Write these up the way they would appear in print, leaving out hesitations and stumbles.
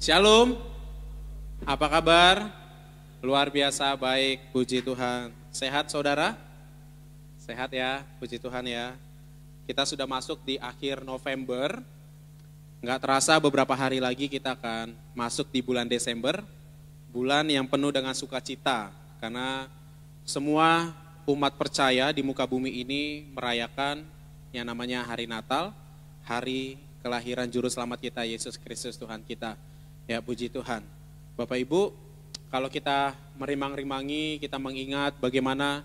Shalom, apa kabar? Luar biasa baik, puji Tuhan. Sehat saudara? Sehat ya, puji Tuhan ya. Kita sudah masuk di akhir November. Nggak terasa beberapa hari lagi kita akan masuk di bulan Desember. Bulan yang penuh dengan sukacita. Karena semua umat percaya di muka bumi ini merayakan yang namanya hari Natal. Hari kelahiran Juru Selamat kita, Yesus Kristus Tuhan kita. Ya, puji Tuhan. Bapak Ibu, kalau kita merimang-rimangi, kita mengingat bagaimana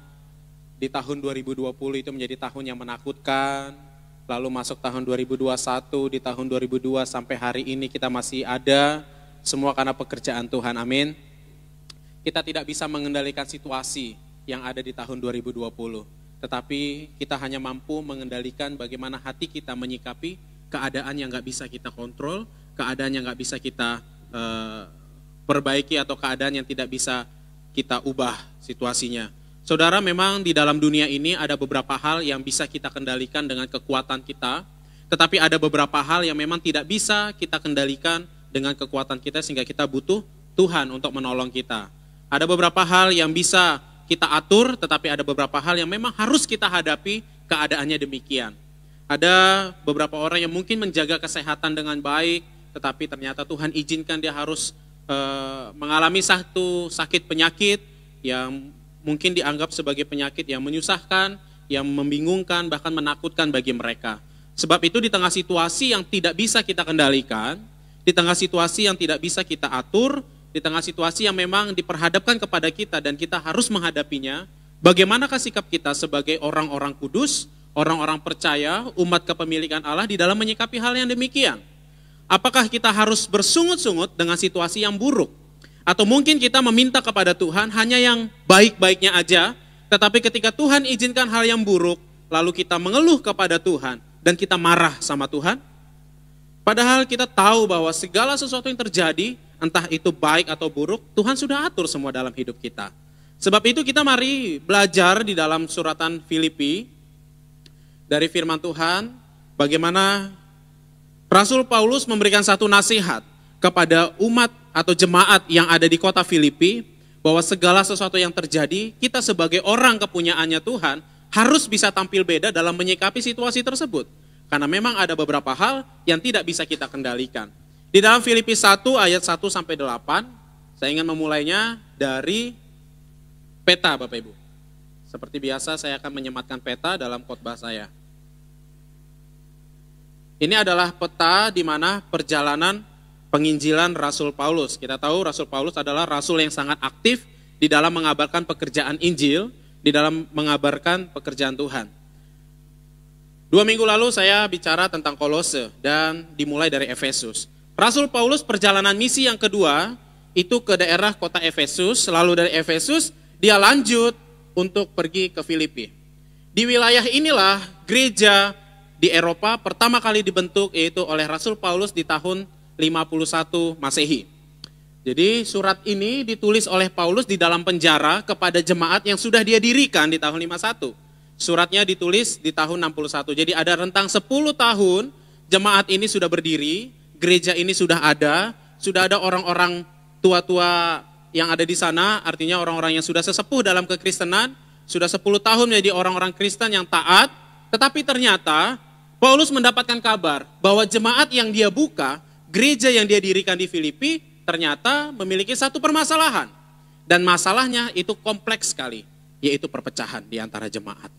di tahun 2020 itu menjadi tahun yang menakutkan, lalu masuk tahun 2021, di tahun 2002 sampai hari ini kita masih ada, semua karena pekerjaan Tuhan, amin. Kita tidak bisa mengendalikan situasi yang ada di tahun 2020, tetapi kita hanya mampu mengendalikan bagaimana hati kita menyikapi keadaan yang gak bisa kita kontrol, keadaan yang gak bisa kita perbaiki atau keadaan yang tidak bisa kita ubah situasinya. Saudara, memang di dalam dunia ini ada beberapa hal yang bisa kita kendalikan dengan kekuatan kita, tetapi ada beberapa hal yang memang tidak bisa kita kendalikan dengan kekuatan kita sehingga kita butuh Tuhan untuk menolong kita. Ada beberapa hal yang bisa kita atur, tetapi ada beberapa hal yang memang harus kita hadapi keadaannya demikian. Ada beberapa orang yang mungkin menjaga kesehatan dengan baik, tetapi ternyata Tuhan izinkan dia harus mengalami satu sakit penyakit yang mungkin dianggap sebagai penyakit yang menyusahkan, yang membingungkan, bahkan menakutkan bagi mereka. Sebab itu di tengah situasi yang tidak bisa kita kendalikan, di tengah situasi yang tidak bisa kita atur, di tengah situasi yang memang diperhadapkan kepada kita dan kita harus menghadapinya, bagaimanakah sikap kita sebagai orang-orang kudus, orang-orang percaya, umat kepemilikan Allah di dalam menyikapi hal yang demikian? Apakah kita harus bersungut-sungut dengan situasi yang buruk? Atau mungkin kita meminta kepada Tuhan hanya yang baik-baiknya aja, tetapi ketika Tuhan izinkan hal yang buruk, lalu kita mengeluh kepada Tuhan dan kita marah sama Tuhan? Padahal kita tahu bahwa segala sesuatu yang terjadi, entah itu baik atau buruk, Tuhan sudah atur semua dalam hidup kita. Sebab itu kita mari belajar di dalam suratan Filipi, dari firman Tuhan, bagaimana Rasul Paulus memberikan satu nasihat kepada umat atau jemaat yang ada di kota Filipi, bahwa segala sesuatu yang terjadi, kita sebagai orang kepunyaannya Tuhan harus bisa tampil beda dalam menyikapi situasi tersebut. Karena memang ada beberapa hal yang tidak bisa kita kendalikan. Di dalam Filipi 1 ayat 1 sampai 8, saya ingin memulainya dari peta Bapak Ibu. Seperti biasa saya akan menyematkan peta dalam khotbah saya. Ini adalah peta di mana perjalanan penginjilan Rasul Paulus. Kita tahu Rasul Paulus adalah rasul yang sangat aktif di dalam mengabarkan pekerjaan Injil, di dalam mengabarkan pekerjaan Tuhan. 2 minggu lalu saya bicara tentang Kolose dan dimulai dari Efesus. Rasul Paulus perjalanan misi yang kedua itu ke daerah kota Efesus, lalu dari Efesus dia lanjut untuk pergi ke Filipi. Di wilayah inilah gereja di Eropa pertama kali dibentuk, yaitu oleh Rasul Paulus di tahun 51 Masehi. Jadi surat ini ditulis oleh Paulus di dalam penjara kepada jemaat yang sudah dia dirikan di tahun 51. Suratnya ditulis di tahun 61. Jadi ada rentang 10 tahun jemaat ini sudah berdiri, gereja ini sudah ada orang-orang tua-tua yang ada di sana, artinya orang-orang yang sudah sesepuh dalam kekristenan, sudah 10 tahun menjadi orang-orang Kristen yang taat, tetapi ternyata Paulus mendapatkan kabar bahwa jemaat yang dia buka, gereja yang dia dirikan di Filipi, ternyata memiliki satu permasalahan. Dan masalahnya itu kompleks sekali, yaitu perpecahan di antara jemaat.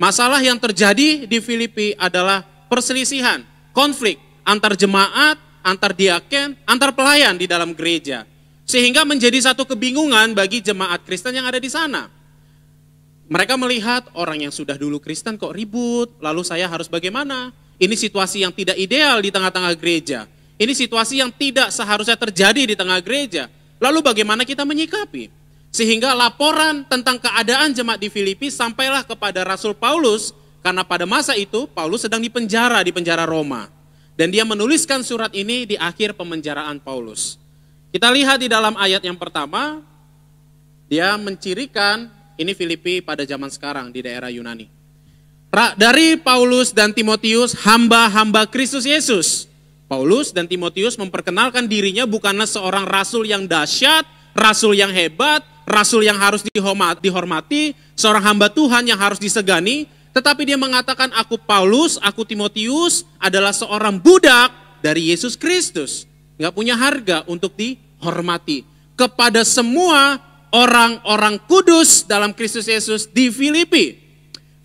Masalah yang terjadi di Filipi adalah perselisihan, konflik antar jemaat, antar diaken, antar pelayan di dalam gereja. Sehingga menjadi satu kebingungan bagi jemaat Kristen yang ada di sana. Mereka melihat orang yang sudah dulu Kristen kok ribut, lalu saya harus bagaimana? Ini situasi yang tidak ideal di tengah-tengah gereja. Ini situasi yang tidak seharusnya terjadi di tengah gereja. Lalu bagaimana kita menyikapi? Sehingga laporan tentang keadaan jemaat di Filipi sampailah kepada Rasul Paulus, karena pada masa itu Paulus sedang di penjara Roma. Dan dia menuliskan surat ini di akhir pemenjaraan Paulus. Kita lihat di dalam ayat yang pertama, dia mencirikan, ini Filipi pada zaman sekarang di daerah Yunani. Dari Paulus dan Timotius, hamba-hamba Kristus Yesus, Paulus dan Timotius memperkenalkan dirinya bukanlah seorang rasul yang dahsyat, rasul yang hebat, rasul yang harus dihormati, seorang hamba Tuhan yang harus disegani, tetapi dia mengatakan aku Paulus, aku Timotius adalah seorang budak dari Yesus Kristus. Nggak punya harga untuk dihormati. Kepada semua orang-orang kudus dalam Kristus Yesus di Filipi.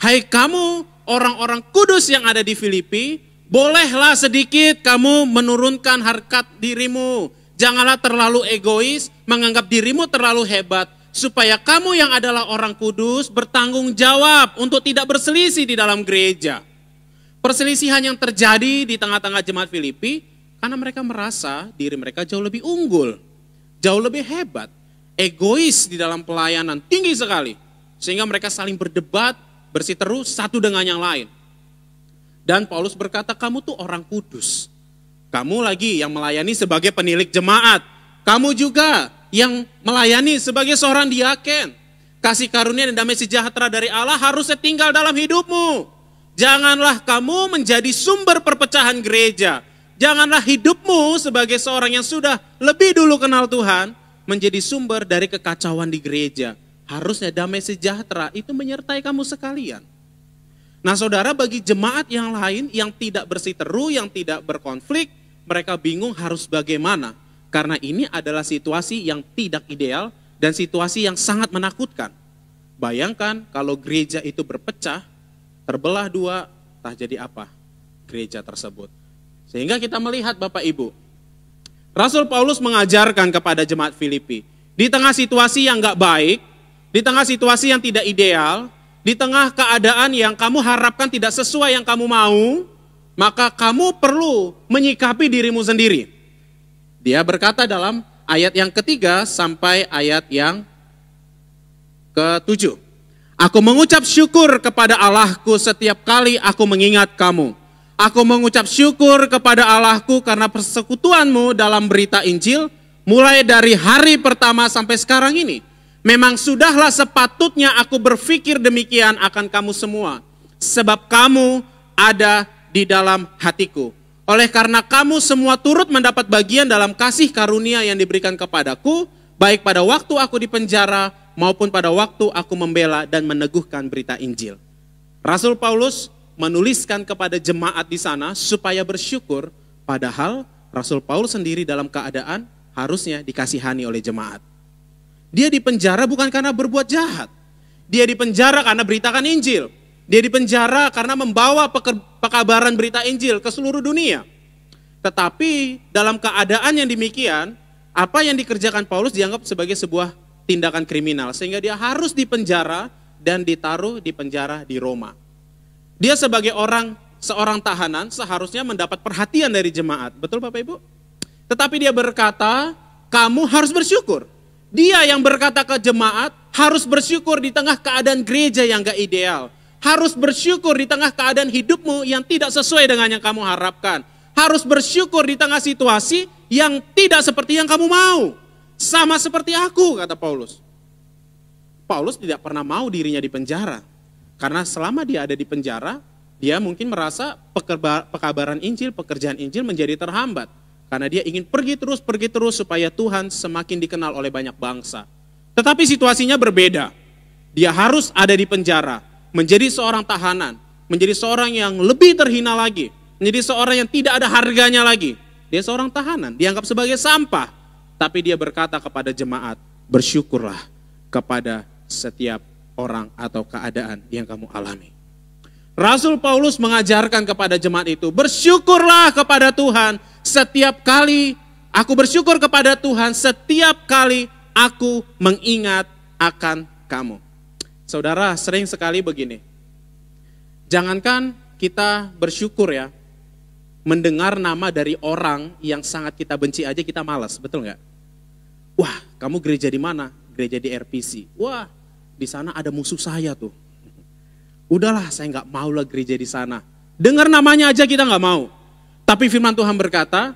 Hai kamu orang-orang kudus yang ada di Filipi, bolehlah sedikit kamu menurunkan harkat dirimu. Janganlah terlalu egois, menganggap dirimu terlalu hebat. Supaya kamu yang adalah orang kudus bertanggung jawab untuk tidak berselisih di dalam gereja. Perselisihan yang terjadi di tengah-tengah jemaat Filipi, karena mereka merasa diri mereka jauh lebih unggul, jauh lebih hebat. Egois di dalam pelayanan tinggi sekali. Sehingga mereka saling berdebat, bersiteru satu dengan yang lain. Dan Paulus berkata, kamu tuh orang kudus. Kamu lagi yang melayani sebagai penilik jemaat. Kamu juga yang melayani sebagai seorang diaken. Kasih karunia dan damai sejahtera dari Allah harusnya tinggal dalam hidupmu. Janganlah kamu menjadi sumber perpecahan gereja. Janganlah hidupmu sebagai seorang yang sudah lebih dulu kenal Tuhan menjadi sumber dari kekacauan di gereja. Harusnya damai sejahtera itu menyertai kamu sekalian. Nah saudara, bagi jemaat yang lain yang tidak bersiteru, yang tidak berkonflik, mereka bingung harus bagaimana. Karena ini adalah situasi yang tidak ideal dan situasi yang sangat menakutkan. Bayangkan kalau gereja itu berpecah, terbelah dua, entah jadi apa gereja tersebut. Sehingga kita melihat Bapak Ibu, Rasul Paulus mengajarkan kepada jemaat Filipi, di tengah situasi yang gak baik, di tengah situasi yang tidak ideal, di tengah keadaan yang kamu harapkan tidak sesuai yang kamu mau, maka kamu perlu menyikapi dirimu sendiri. Dia berkata dalam ayat yang ketiga sampai ayat yang ke-7. Aku mengucap syukur kepada Allahku setiap kali aku mengingat kamu. Aku mengucap syukur kepada Allahku karena persekutuanmu dalam berita Injil, mulai dari hari pertama sampai sekarang ini. Memang sudahlah sepatutnya aku berpikir demikian akan kamu semua. Sebab kamu ada di dalam hatiku. Oleh karena kamu semua turut mendapat bagian dalam kasih karunia yang diberikan kepadaku, baik pada waktu aku di penjara maupun pada waktu aku membela dan meneguhkan berita Injil. Rasul Paulus menuliskan kepada jemaat di sana supaya bersyukur, padahal Rasul Paulus sendiri dalam keadaan harusnya dikasihani oleh jemaat. Dia dipenjara bukan karena berbuat jahat. Dia dipenjara karena beritakan Injil. Dia dipenjara karena membawa pekabaran berita Injil ke seluruh dunia. Tetapi dalam keadaan yang demikian, apa yang dikerjakan Paulus dianggap sebagai sebuah tindakan kriminal. Sehingga dia harus dipenjara dan ditaruh di penjara di Roma. Dia sebagai seorang tahanan seharusnya mendapat perhatian dari jemaat. Betul Bapak Ibu? Tetapi dia berkata, kamu harus bersyukur. Dia yang berkata ke jemaat harus bersyukur di tengah keadaan gereja yang gak ideal. Harus bersyukur di tengah keadaan hidupmu yang tidak sesuai dengan yang kamu harapkan. Harus bersyukur di tengah situasi yang tidak seperti yang kamu mau. Sama seperti aku, kata Paulus. Paulus tidak pernah mau dirinya di penjara. Karena selama dia ada di penjara, dia mungkin merasa pekabaran Injil, pekerjaan Injil menjadi terhambat. Karena dia ingin pergi terus supaya Tuhan semakin dikenal oleh banyak bangsa. Tetapi situasinya berbeda. Dia harus ada di penjara, menjadi seorang tahanan, menjadi seorang yang lebih terhina lagi, menjadi seorang yang tidak ada harganya lagi. Dia seorang tahanan, dianggap sebagai sampah. Tapi dia berkata kepada jemaat, bersyukurlah kepada setiap orang atau keadaan yang kamu alami. Rasul Paulus mengajarkan kepada jemaat itu, bersyukurlah kepada Tuhan setiap kali, aku bersyukur kepada Tuhan setiap kali aku mengingat akan kamu. Saudara, sering sekali begini, jangankan kita bersyukur ya, mendengar nama dari orang yang sangat kita benci aja kita malas, betul nggak? Wah, kamu gereja di mana? Gereja di RPC. Wah, di sana ada musuh saya tuh. Udahlah, saya nggak mau lah gereja di sana. Dengar namanya aja kita nggak mau. Tapi firman Tuhan berkata,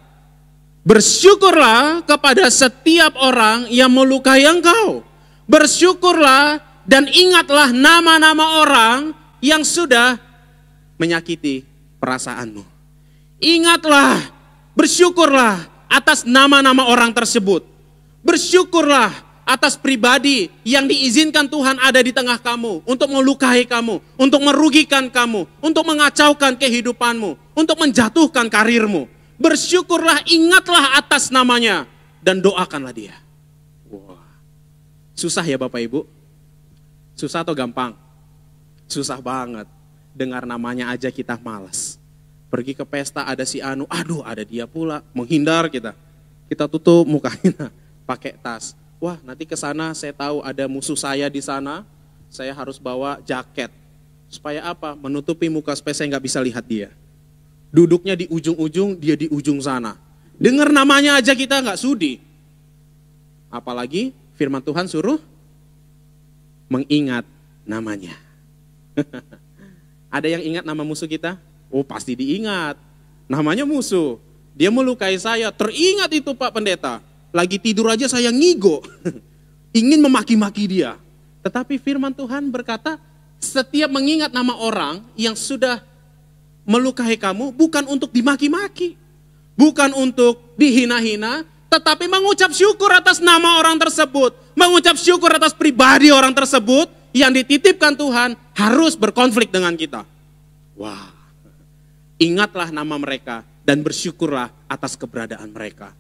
bersyukurlah kepada setiap orang yang melukai engkau. Bersyukurlah dan ingatlah nama-nama orang yang sudah menyakiti perasaanmu. Ingatlah Bersyukurlah atas nama-nama orang tersebut. Bersyukurlah atas pribadi yang diizinkan Tuhan ada di tengah kamu, untuk melukai kamu, untuk merugikan kamu, untuk mengacaukan kehidupanmu, untuk menjatuhkan karirmu. Bersyukurlah, ingatlah atas namanya, dan doakanlah dia. Wah, susah ya Bapak Ibu? Susah atau gampang? Susah banget. Dengar namanya aja kita malas. Pergi ke pesta ada si Anu, aduh ada dia pula, menghindar kita. Kita tutup mukanya, pakai tas. Wah, nanti ke sana saya tahu ada musuh saya di sana, saya harus bawa jaket. Supaya apa? Menutupi muka supaya saya nggak bisa lihat dia. Duduknya di ujung-ujung, dia di ujung sana. Dengar namanya aja kita nggak sudi. Apalagi firman Tuhan suruh mengingat namanya. Ada yang ingat nama musuh kita? Oh pasti diingat. Namanya musuh. Dia melukai saya, teringat itu Pak Pendeta. Lagi tidur aja saya ngigo. Ingin memaki-maki dia. Tetapi firman Tuhan berkata, setiap mengingat nama orang yang sudah melukai kamu, bukan untuk dimaki-maki. Bukan untuk dihina-hina, tetapi mengucap syukur atas nama orang tersebut. Mengucap syukur atas pribadi orang tersebut yang dititipkan Tuhan harus berkonflik dengan kita. Wah, ingatlah nama mereka dan bersyukurlah atas keberadaan mereka.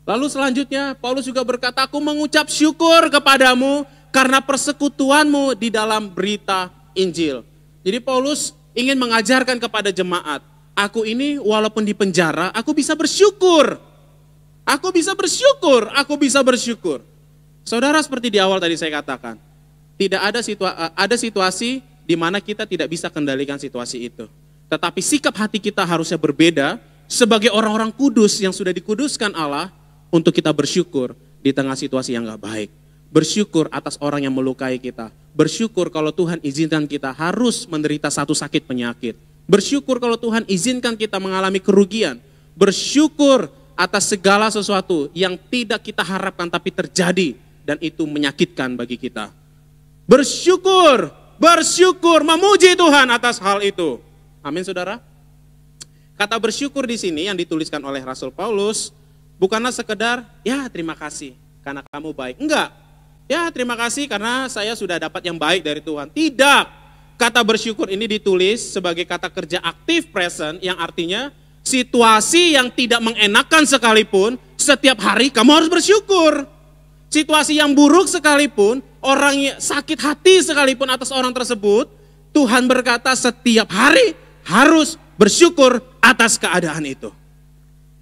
Lalu selanjutnya Paulus juga berkata, aku mengucap syukur kepadamu karena persekutuanmu di dalam berita Injil. Jadi Paulus ingin mengajarkan kepada jemaat, aku ini walaupun di penjara, aku bisa bersyukur. Aku bisa bersyukur, aku bisa bersyukur. Saudara, seperti di awal tadi saya katakan, tidak ada situasi di mana kita tidak bisa kendalikan situasi itu. Tetapi sikap hati kita harusnya berbeda sebagai orang-orang kudus yang sudah dikuduskan Allah untuk kita bersyukur di tengah situasi yang gak baik. Bersyukur atas orang yang melukai kita. Bersyukur kalau Tuhan izinkan kita harus menderita satu sakit penyakit. Bersyukur kalau Tuhan izinkan kita mengalami kerugian. Bersyukur atas segala sesuatu yang tidak kita harapkan tapi terjadi dan itu menyakitkan bagi kita. Bersyukur, memuji Tuhan atas hal itu. Amin saudara. Kata bersyukur di sini yang dituliskan oleh Rasul Paulus bukanlah sekedar ya terima kasih karena kamu baik. Enggak. Ya terima kasih karena saya sudah dapat yang baik dari Tuhan. Tidak. Kata bersyukur ini ditulis sebagai kata kerja aktif present yang artinya situasi yang tidak mengenakan sekalipun setiap hari kamu harus bersyukur. Situasi yang buruk sekalipun, orang yang sakit hati sekalipun atas orang tersebut, Tuhan berkata setiap hari harus bersyukur atas keadaan itu.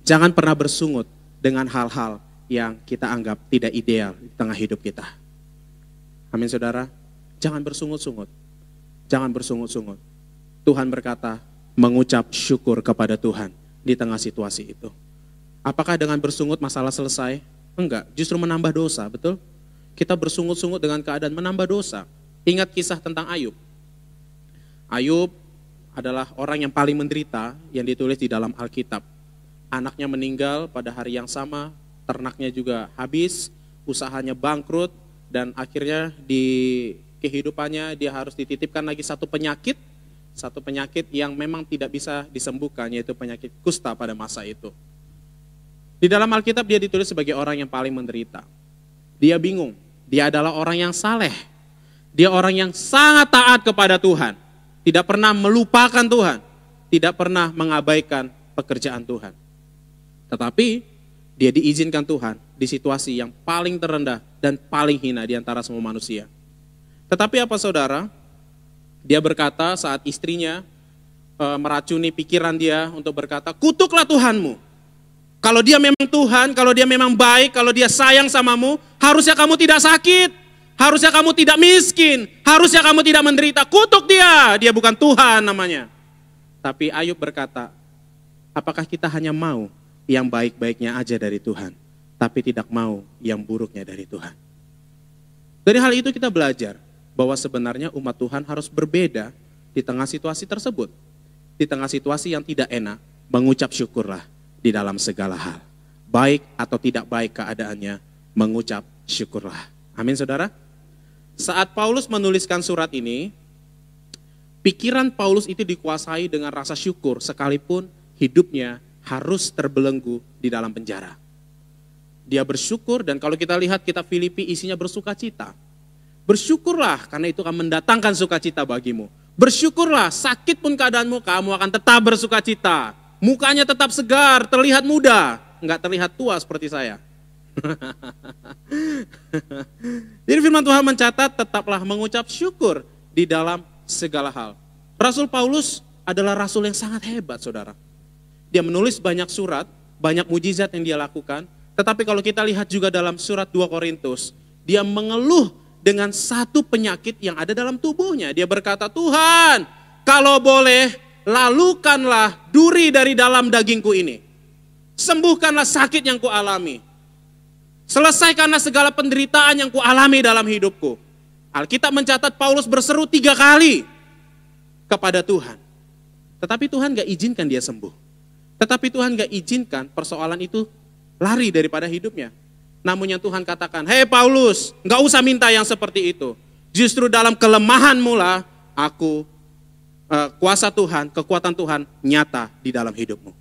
Jangan pernah bersungut dengan hal-hal yang kita anggap tidak ideal di tengah hidup kita. Amin saudara, jangan bersungut-sungut. Jangan bersungut-sungut. Tuhan berkata, mengucap syukur kepada Tuhan di tengah situasi itu. Apakah dengan bersungut masalah selesai? Enggak, justru menambah dosa, betul? Kita bersungut-sungut dengan keadaan menambah dosa. Ingat kisah tentang Ayub. Ayub adalah orang yang paling menderita yang ditulis di dalam Alkitab. Anaknya meninggal pada hari yang sama, ternaknya juga habis, usahanya bangkrut, dan akhirnya di kehidupannya dia harus dititipkan lagi satu penyakit yang memang tidak bisa disembuhkan, yaitu penyakit kusta pada masa itu. Di dalam Alkitab dia ditulis sebagai orang yang paling menderita. Dia bingung, dia adalah orang yang saleh. Dia orang yang sangat taat kepada Tuhan. Tidak pernah melupakan Tuhan. Tidak pernah mengabaikan pekerjaan Tuhan. Tetapi dia diizinkan Tuhan di situasi yang paling terendah dan paling hina di antara semua manusia. Tetapi apa saudara? Dia berkata saat istrinya meracuni pikiran dia untuk berkata, kutuklah Tuhanmu. Kalau dia memang Tuhan, kalau dia memang baik, kalau dia sayang samamu, harusnya kamu tidak sakit, harusnya kamu tidak miskin, harusnya kamu tidak menderita. Kutuk dia bukan Tuhan namanya. Tapi Ayub berkata, apakah kita hanya mau yang baik-baiknya aja dari Tuhan, tapi tidak mau yang buruknya dari Tuhan? Dari hal itu kita belajar bahwa sebenarnya umat Tuhan harus berbeda di tengah situasi tersebut. Di tengah situasi yang tidak enak, mengucap syukurlah di dalam segala hal. Baik atau tidak baik keadaannya, mengucap syukurlah. Amin saudara. Saat Paulus menuliskan surat ini, pikiran Paulus itu dikuasai dengan rasa syukur sekalipun hidupnya harus terbelenggu di dalam penjara. Dia bersyukur, dan kalau kita lihat kitab Filipi isinya bersukacita. Bersyukurlah karena itu akan mendatangkan sukacita bagimu. Bersyukurlah, sakit pun keadaanmu, kamu akan tetap bersukacita. Mukanya tetap segar, terlihat muda, enggak terlihat tua seperti saya. Jadi firman Tuhan mencatat, tetaplah mengucap syukur di dalam segala hal. Rasul Paulus adalah rasul yang sangat hebat, saudara. Dia menulis banyak surat, banyak mujizat yang dia lakukan. Tetapi kalau kita lihat juga dalam surat 2 Korintus, dia mengeluh dengan satu penyakit yang ada dalam tubuhnya. Dia berkata, Tuhan, kalau boleh, lalukanlah duri dari dalam dagingku ini. Sembuhkanlah sakit yang kualami. Selesaikanlah segala penderitaan yang kualami dalam hidupku. Alkitab mencatat Paulus berseru 3 kali kepada Tuhan. Tetapi Tuhan gak izinkan dia sembuh. Tetapi Tuhan gak izinkan persoalan itu lari daripada hidupnya. Namun yang Tuhan katakan, hei Paulus, gak usah minta yang seperti itu. Justru dalam kelemahanmu lah, kuasa Tuhan, kekuatan Tuhan nyata di dalam hidupmu.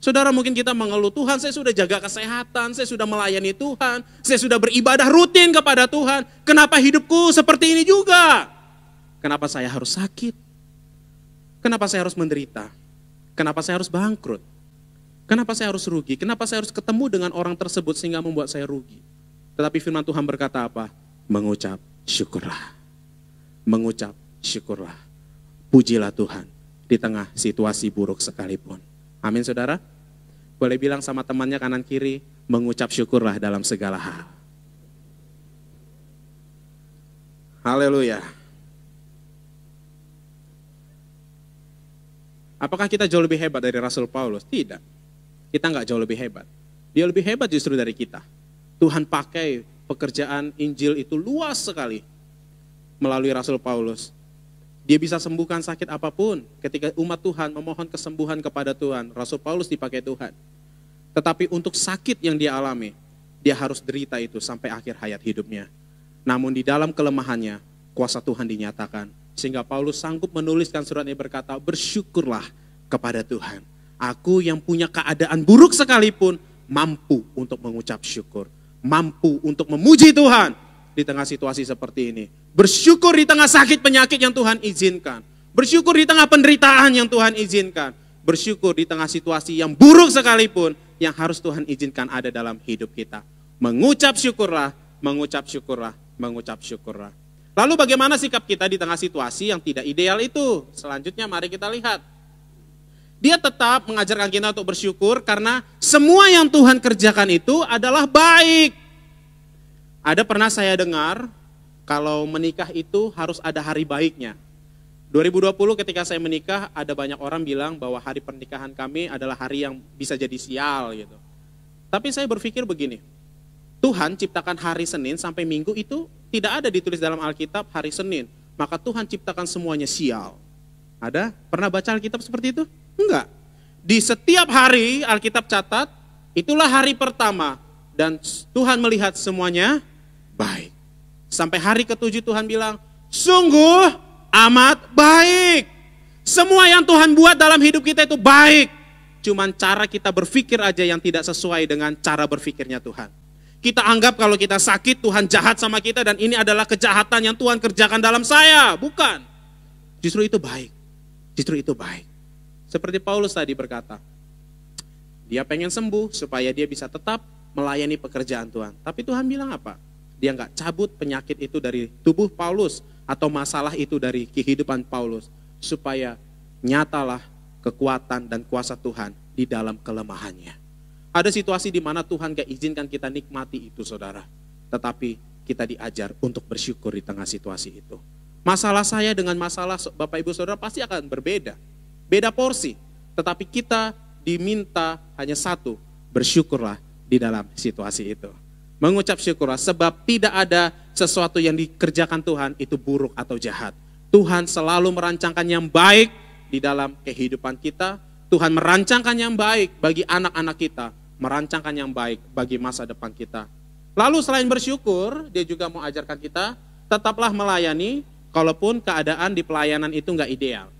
Saudara, mungkin kita mengeluh, Tuhan saya sudah jaga kesehatan, saya sudah melayani Tuhan, saya sudah beribadah rutin kepada Tuhan. Kenapa hidupku seperti ini juga? Kenapa saya harus sakit? Kenapa saya harus menderita? Kenapa saya harus bangkrut? Kenapa saya harus rugi? Kenapa saya harus ketemu dengan orang tersebut sehingga membuat saya rugi? Tetapi firman Tuhan berkata apa? Mengucap syukurlah. Mengucap syukurlah. Pujilah Tuhan di tengah situasi buruk sekalipun. Amin, saudara? Boleh bilang sama temannya kanan kiri, mengucap syukurlah dalam segala hal. Haleluya. Apakah kita jauh lebih hebat dari Rasul Paulus? Tidak. Kita nggak jauh lebih hebat. Dia lebih hebat justru dari kita. Tuhan pakai pekerjaan Injil itu luas sekali melalui Rasul Paulus. Dia bisa sembuhkan sakit apapun. Ketika umat Tuhan memohon kesembuhan kepada Tuhan, Rasul Paulus dipakai Tuhan. Tetapi untuk sakit yang dia alami, dia harus derita itu sampai akhir hayat hidupnya. Namun di dalam kelemahannya, kuasa Tuhan dinyatakan. Sehingga Paulus sanggup menuliskan surat ini berkata, bersyukurlah kepada Tuhan. Aku yang punya keadaan buruk sekalipun, mampu untuk mengucap syukur. Mampu untuk memuji Tuhan di tengah situasi seperti ini. Bersyukur di tengah sakit penyakit yang Tuhan izinkan. Bersyukur di tengah penderitaan yang Tuhan izinkan. Bersyukur di tengah situasi yang buruk sekalipun yang harus Tuhan izinkan ada dalam hidup kita. Mengucap syukurlah, mengucap syukurlah, mengucap syukurlah. Lalu bagaimana sikap kita di tengah situasi yang tidak ideal itu? Selanjutnya mari kita lihat. Dia tetap mengajarkan kita untuk bersyukur karena semua yang Tuhan kerjakan itu adalah baik. Ada pernah saya dengar kalau menikah itu harus ada hari baiknya. 2020 ketika saya menikah ada banyak orang bilang bahwa hari pernikahan kami adalah hari yang bisa jadi sial gitu. Tapi saya berpikir begini, Tuhan ciptakan hari Senin sampai Minggu itu tidak ada ditulis dalam Alkitab hari Senin. Maka Tuhan ciptakan semuanya sial. Ada? Pernah baca Alkitab seperti itu? Enggak. Di setiap hari Alkitab catat, itulah hari pertama. Dan Tuhan melihat semuanya baik. Sampai hari ke-7 Tuhan bilang, sungguh amat baik. Semua yang Tuhan buat dalam hidup kita itu baik. Cuman cara kita berpikir aja yang tidak sesuai dengan cara berpikirnya Tuhan. Kita anggap kalau kita sakit Tuhan jahat sama kita dan ini adalah kejahatan yang Tuhan kerjakan dalam saya. Bukan. Justru itu baik. Justru itu baik. Seperti Paulus tadi berkata, dia pengen sembuh supaya dia bisa tetap melayani pekerjaan Tuhan. Tapi Tuhan bilang apa? Dia nggak cabut penyakit itu dari tubuh Paulus atau masalah itu dari kehidupan Paulus. Supaya nyatalah kekuatan dan kuasa Tuhan di dalam kelemahannya. Ada situasi di mana Tuhan gak izinkan kita nikmati itu, saudara. Tetapi kita diajar untuk bersyukur di tengah situasi itu. Masalah saya dengan masalah Bapak Ibu Saudara pasti akan berbeda. Beda porsi. Tetapi kita diminta hanya satu, bersyukurlah di dalam situasi itu. Mengucap syukurlah sebab tidak ada sesuatu yang dikerjakan Tuhan itu buruk atau jahat. Tuhan selalu merancangkan yang baik di dalam kehidupan kita. Tuhan merancangkan yang baik bagi anak-anak kita. Merancangkan yang baik bagi masa depan kita. Lalu selain bersyukur, dia juga mau ajarkan kita, tetaplah melayani, kalaupun keadaan di pelayanan itu nggak ideal.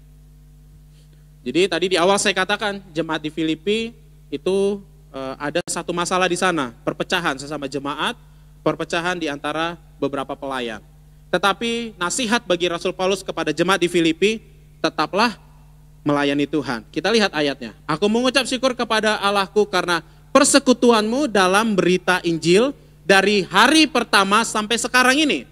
Jadi tadi di awal saya katakan, jemaat di Filipi itu ada satu masalah di sana, perpecahan sesama jemaat, perpecahan di antara beberapa pelayan. Tetapi nasihat bagi Rasul Paulus kepada jemaat di Filipi, tetaplah melayani Tuhan. Kita lihat ayatnya. Aku mengucap syukur kepada Allahku karena persekutuanmu dalam berita Injil dari hari pertama sampai sekarang ini.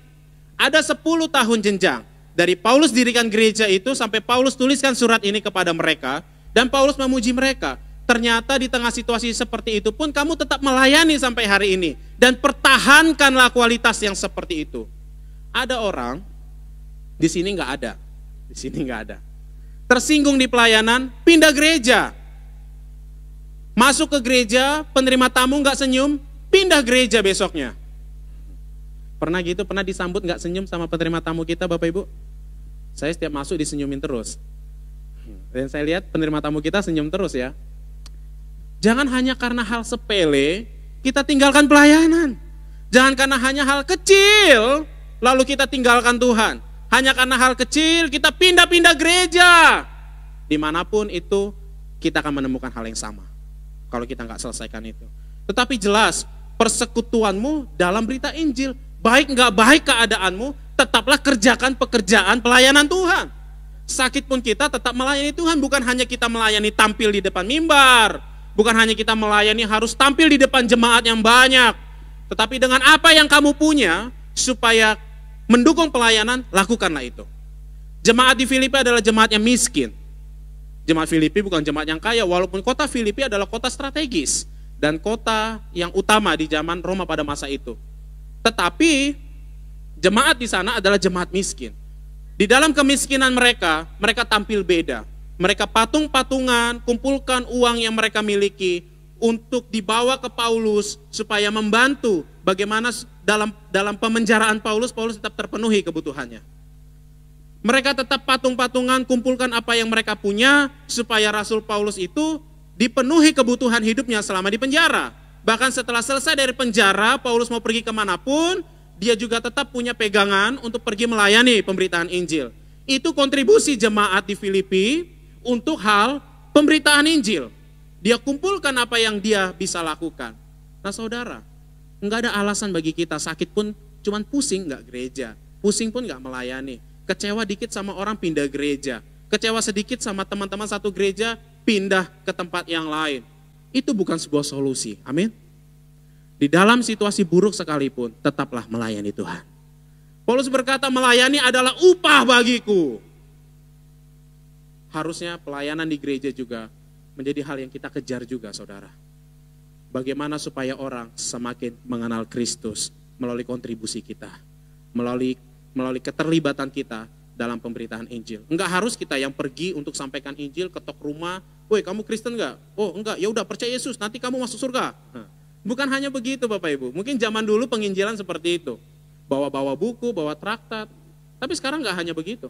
Ada 10 tahun jenjang. Dari Paulus dirikan gereja itu sampai Paulus tuliskan surat ini kepada mereka. Dan Paulus memuji mereka. Ternyata di tengah situasi seperti itu pun kamu tetap melayani sampai hari ini. Dan pertahankanlah kualitas yang seperti itu. Ada orang, di sini nggak ada. Di sini nggak ada. Tersinggung di pelayanan, pindah gereja. Masuk ke gereja, penerima tamu nggak senyum, pindah gereja besoknya. Pernah gitu, pernah disambut nggak senyum sama penerima tamu kita Bapak Ibu? Saya setiap masuk disenyumin terus. Dan saya lihat penerima tamu kita senyum terus ya. Jangan hanya karena hal sepele, kita tinggalkan pelayanan. Jangan karena hanya hal kecil, lalu kita tinggalkan Tuhan. Hanya karena hal kecil, kita pindah-pindah gereja. Dimanapun itu, kita akan menemukan hal yang sama. Kalau kita nggak selesaikan itu. Tetapi jelas, persekutuanmu dalam berita Injil. Baik nggak baik keadaanmu, tetaplah kerjakan pekerjaan pelayanan Tuhan. Sakit pun kita tetap melayani Tuhan. Bukan hanya kita melayani tampil di depan mimbar. Bukan hanya kita melayani harus tampil di depan jemaat yang banyak. Tetapi dengan apa yang kamu punya, supaya mendukung pelayanan, lakukanlah itu. Jemaat di Filipi adalah jemaat yang miskin. Jemaat Filipi bukan jemaat yang kaya, walaupun kota Filipi adalah kota strategis. Dan kota yang utama di zaman Roma pada masa itu. Tetapi, jemaat di sana adalah jemaat miskin. Di dalam kemiskinan mereka, mereka tampil beda. Mereka patung-patungan, kumpulkan uang yang mereka miliki untuk dibawa ke Paulus supaya membantu bagaimana dalam pemenjaraan Paulus tetap terpenuhi kebutuhannya. Mereka tetap patung-patungan, kumpulkan apa yang mereka punya supaya Rasul Paulus itu dipenuhi kebutuhan hidupnya selama di penjara. Bahkan setelah selesai dari penjara, Paulus mau pergi kemanapun, dia juga tetap punya pegangan untuk pergi melayani pemberitaan Injil. Itu kontribusi jemaat di Filipi untuk hal pemberitaan Injil. Dia kumpulkan apa yang dia bisa lakukan. Nah saudara, enggak ada alasan bagi kita sakit pun cuman pusing enggak gereja. Pusing pun enggak melayani. Kecewa dikit sama orang pindah gereja. Kecewa sedikit sama teman-teman satu gereja pindah ke tempat yang lain. Itu bukan sebuah solusi. Amin. Di dalam situasi buruk sekalipun tetaplah melayani Tuhan. Paulus berkata melayani adalah upah bagiku. Harusnya pelayanan di gereja juga menjadi hal yang kita kejar juga saudara. Bagaimana supaya orang semakin mengenal Kristus melalui kontribusi kita. Melalui keterlibatan kita dalam pemberitaan Injil. Enggak harus kita yang pergi untuk sampaikan Injil, ketok rumah. Woi kamu Kristen enggak? Oh enggak, ya udah percaya Yesus nanti kamu masuk surga. Bukan hanya begitu Bapak Ibu. Mungkin zaman dulu penginjilan seperti itu. Bawa-bawa buku, bawa traktat. Tapi sekarang enggak hanya begitu.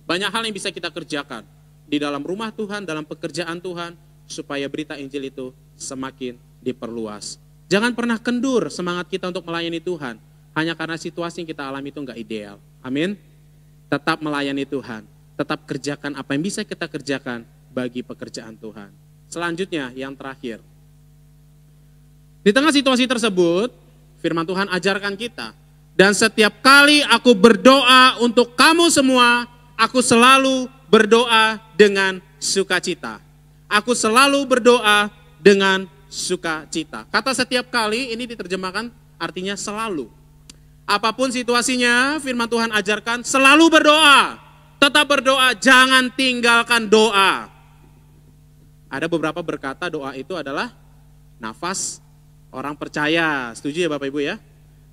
Banyak hal yang bisa kita kerjakan di dalam rumah Tuhan, dalam pekerjaan Tuhan, supaya berita Injil itu semakin diperluas. Jangan pernah kendur semangat kita untuk melayani Tuhan, hanya karena situasi yang kita alami itu enggak ideal. Amin. Tetap melayani Tuhan, tetap kerjakan apa yang bisa kita kerjakan bagi pekerjaan Tuhan. Selanjutnya, yang terakhir. Di tengah situasi tersebut, firman Tuhan ajarkan kita, dan setiap kali aku berdoa untuk kamu semua, aku selalu berdoa dengan sukacita. Aku selalu berdoa dengan sukacita. Kata setiap kali ini diterjemahkan artinya selalu. Apapun situasinya, firman Tuhan ajarkan selalu berdoa. Tetap berdoa, jangan tinggalkan doa. Ada beberapa berkata doa itu adalah nafas orang percaya. Setuju ya Bapak Ibu ya?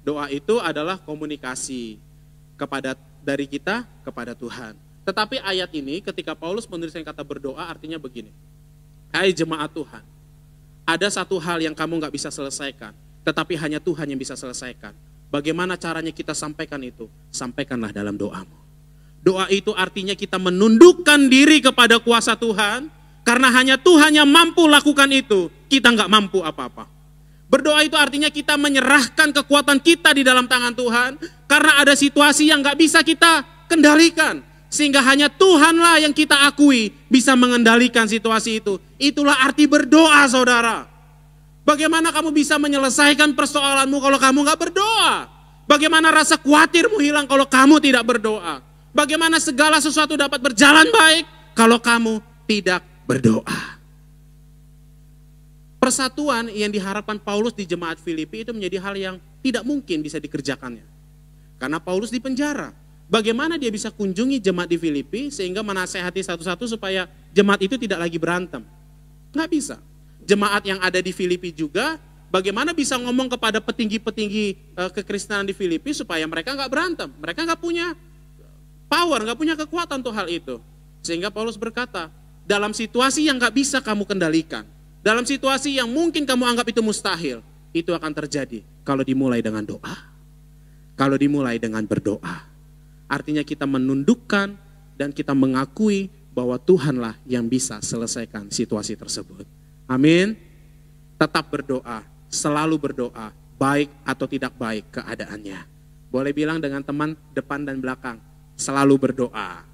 Doa itu adalah komunikasi dari kita kepada Tuhan. Tetapi ayat ini ketika Paulus menuliskan kata berdoa artinya begini. Hai jemaat Tuhan, ada satu hal yang kamu gak bisa selesaikan, tetapi hanya Tuhan yang bisa selesaikan. Bagaimana caranya kita sampaikan itu? Sampaikanlah dalam doamu. Doa itu artinya kita menundukkan diri kepada kuasa Tuhan, karena hanya Tuhan yang mampu lakukan itu, kita gak mampu apa-apa. Berdoa itu artinya kita menyerahkan kekuatan kita di dalam tangan Tuhan, karena ada situasi yang gak bisa kita kendalikan. Sehingga hanya Tuhanlah yang kita akui bisa mengendalikan situasi itu. Itulah arti berdoa, saudara. Bagaimana kamu bisa menyelesaikan persoalanmu kalau kamu gak berdoa? Bagaimana rasa khawatirmu hilang kalau kamu tidak berdoa? Bagaimana segala sesuatu dapat berjalan baik kalau kamu tidak berdoa? Persatuan yang diharapkan Paulus di jemaat Filipi itu menjadi hal yang tidak mungkin bisa dikerjakannya. Karena Paulus di penjara. Bagaimana dia bisa kunjungi jemaat di Filipi sehingga menasehati satu-satu supaya jemaat itu tidak lagi berantem? Nggak bisa. Jemaat yang ada di Filipi juga, bagaimana bisa ngomong kepada petinggi-petinggi kekristenan di Filipi supaya mereka nggak berantem? Mereka nggak punya power, nggak punya kekuatan untuk hal itu. Sehingga Paulus berkata, dalam situasi yang nggak bisa kamu kendalikan, dalam situasi yang mungkin kamu anggap itu mustahil, itu akan terjadi kalau dimulai dengan doa. Kalau dimulai dengan berdoa. Artinya kita menundukkan dan kita mengakui bahwa Tuhanlah yang bisa selesaikan situasi tersebut. Amin. Tetap berdoa, selalu berdoa, baik atau tidak baik keadaannya. Boleh bilang dengan teman depan dan belakang, selalu berdoa.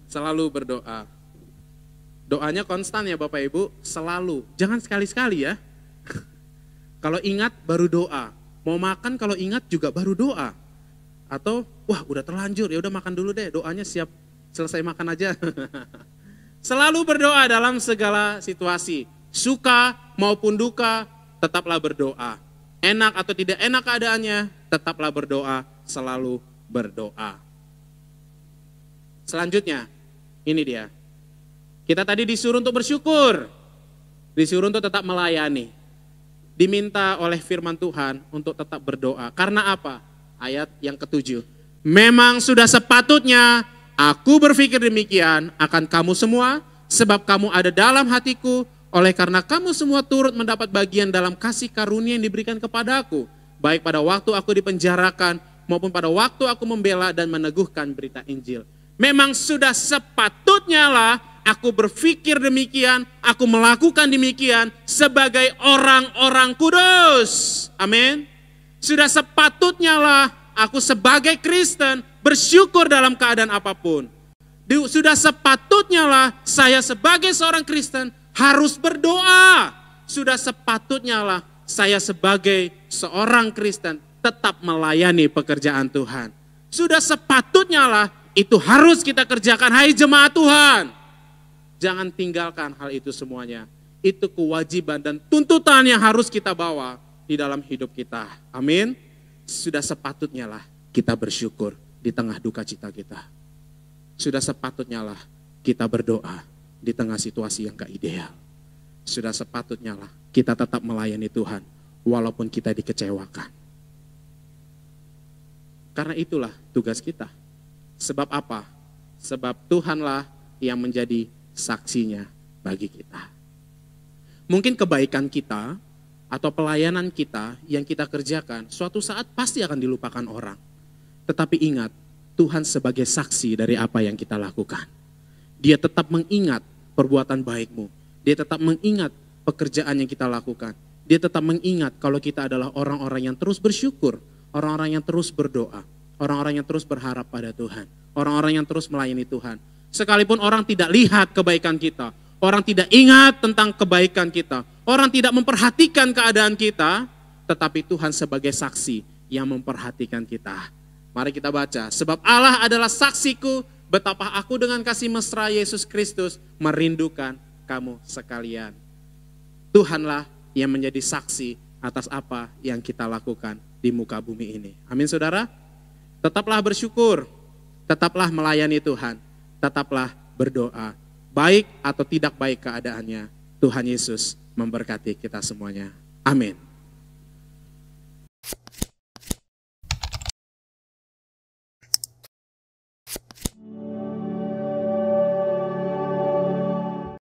Selalu berdoa. Doanya konstan ya Bapak Ibu, selalu. Jangan sekali-sekali ya. Kalau ingat baru doa. Mau makan kalau ingat juga baru doa. Atau wah udah terlanjur, ya udah makan dulu deh, doanya siap selesai makan aja. Selalu berdoa dalam segala situasi. Suka maupun duka, tetaplah berdoa. Enak atau tidak enak keadaannya, tetaplah berdoa, selalu berdoa. Selanjutnya, ini dia. Kita tadi disuruh untuk bersyukur. Disuruh untuk tetap melayani. Diminta oleh firman Tuhan untuk tetap berdoa. Karena apa? Ayat yang ke-7. Memang sudah sepatutnya aku berpikir demikian akan kamu semua, sebab kamu ada dalam hatiku, oleh karena kamu semua turut mendapat bagian dalam kasih karunia yang diberikan kepadaku, baik pada waktu aku dipenjarakan, maupun pada waktu aku membela dan meneguhkan berita Injil. Memang sudah sepatutnya lah aku berpikir demikian, aku melakukan demikian sebagai orang-orang kudus. Amin. Sudah sepatutnya lah aku sebagai Kristen bersyukur dalam keadaan apapun. Sudah sepatutnya lah saya sebagai seorang Kristen harus berdoa. Sudah sepatutnya lah saya sebagai seorang Kristen tetap melayani pekerjaan Tuhan. Sudah sepatutnya lah itu harus kita kerjakan, hai jemaat Tuhan. Jangan tinggalkan hal itu semuanya. Itu kewajiban dan tuntutan yang harus kita bawa di dalam hidup kita. Amin. Sudah sepatutnya lah kita bersyukur di tengah duka cita kita. Sudah sepatutnya lah kita berdoa di tengah situasi yang gak ideal. Sudah sepatutnya lah kita tetap melayani Tuhan walaupun kita dikecewakan. Karena itulah tugas kita. Sebab apa? Sebab Tuhanlah yang menjadi saksinya bagi kita. Mungkin kebaikan kita atau pelayanan kita yang kita kerjakan suatu saat pasti akan dilupakan orang. Tetapi ingat, Tuhan sebagai saksi dari apa yang kita lakukan. Dia tetap mengingat perbuatan baikmu. Dia tetap mengingat pekerjaan yang kita lakukan. Dia tetap mengingat kalau kita adalah orang-orang yang terus bersyukur, orang-orang yang terus berdoa, orang-orang yang terus berharap pada Tuhan, orang-orang yang terus melayani Tuhan. Sekalipun orang tidak lihat kebaikan kita, orang tidak ingat tentang kebaikan kita, orang tidak memperhatikan keadaan kita, tetapi Tuhan sebagai saksi yang memperhatikan kita. Mari kita baca, sebab Allah adalah saksiku betapa aku dengan kasih mesra Yesus Kristus merindukan kamu sekalian. Tuhanlah yang menjadi saksi atas apa yang kita lakukan di muka bumi ini. Amin saudara. Tetaplah bersyukur, tetaplah melayani Tuhan. Tetaplah berdoa, baik atau tidak baik keadaannya, Tuhan Yesus memberkati kita semuanya. Amin.